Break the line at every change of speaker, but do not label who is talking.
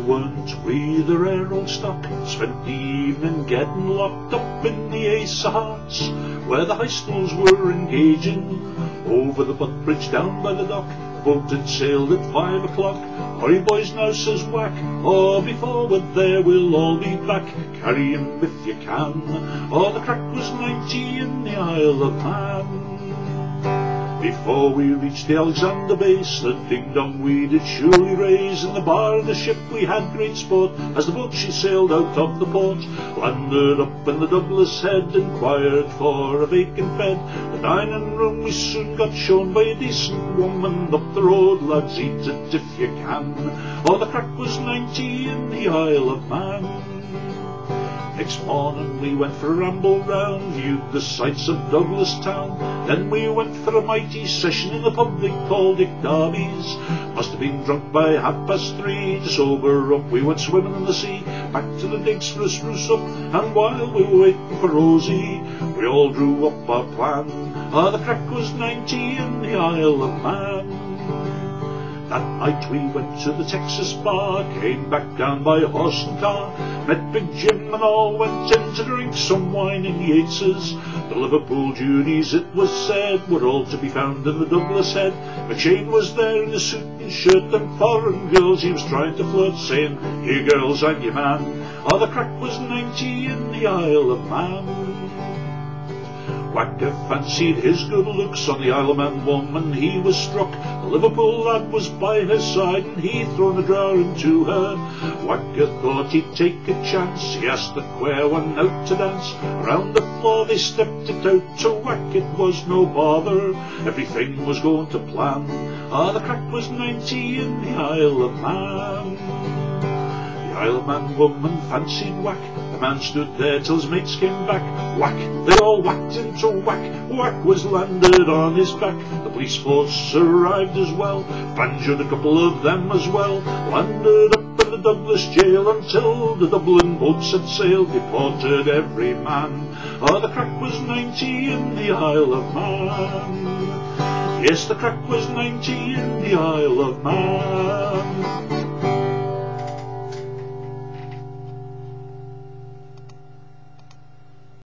weren't we the rare old stock? Spent the evening getting locked up in the Ace of Hearts, where the high stools were engaging. Over the butt bridge down by the dock, the boat had sailed at 5 o'clock. Hurry boys now, says Whack, or before we're there we'll all be back. Carry him if you can, or the Craic was 90 in the Isle of Man. Before we reached the Alexander base, the ding-dong we did surely raise. In the bar of the ship we had great sport, as the boat she sailed out of the port. Landed up in the Douglas Head, inquired for a vacant bed. The dining room we soon got shown by a decent woman. Up the road, lads, eat it if you can, or the Craic was 90 in the Isle of Man. Next morning we went for a ramble round, viewed the sights of Douglas town. Then we went for a mighty session in the pub they called Dick Darby's. Must have been drunk by 3:30. To sober up we went swimming in the sea, back to the digs for a spruce up. And while we were waiting for Rosie, we all drew up our plan. The Craic was 90 in the Isle of Man. That night we went to the Texas bar, came back down by horse and car. Met Big Jim and all went in to drink some wine in Yates's. The Liverpool Judies, it was said, were all to be found in the Douglas Head. McShane was there in his suit and shirt, and foreign girls he was trying to flirt, saying, "Here girls, I'm your man." The Craic was 90 in the Isle of Man. Whacker fancied his good looks on the Isle of Man woman he was struck. The Liverpool lad was by her side, and he'd thrown a drawer into her. Whacker thought he'd take a chance, he asked the queer one out to dance. Around the floor they stepped it out, to Whack it was no bother, everything was going to plan. The Craic was 90 in the Isle of Man. The Isle of Man woman fancied Whack. The man stood there till his mates came back. Whack! They all whacked into Whack. Whack was landed on his back. The police force arrived as well, banjoed a couple of them as well. Landed up in the Douglas jail until the Dublin boats had sailed, deported every man. The Craic was 90 in the Isle of Man. Yes, the Craic was 90 in the Isle of Man.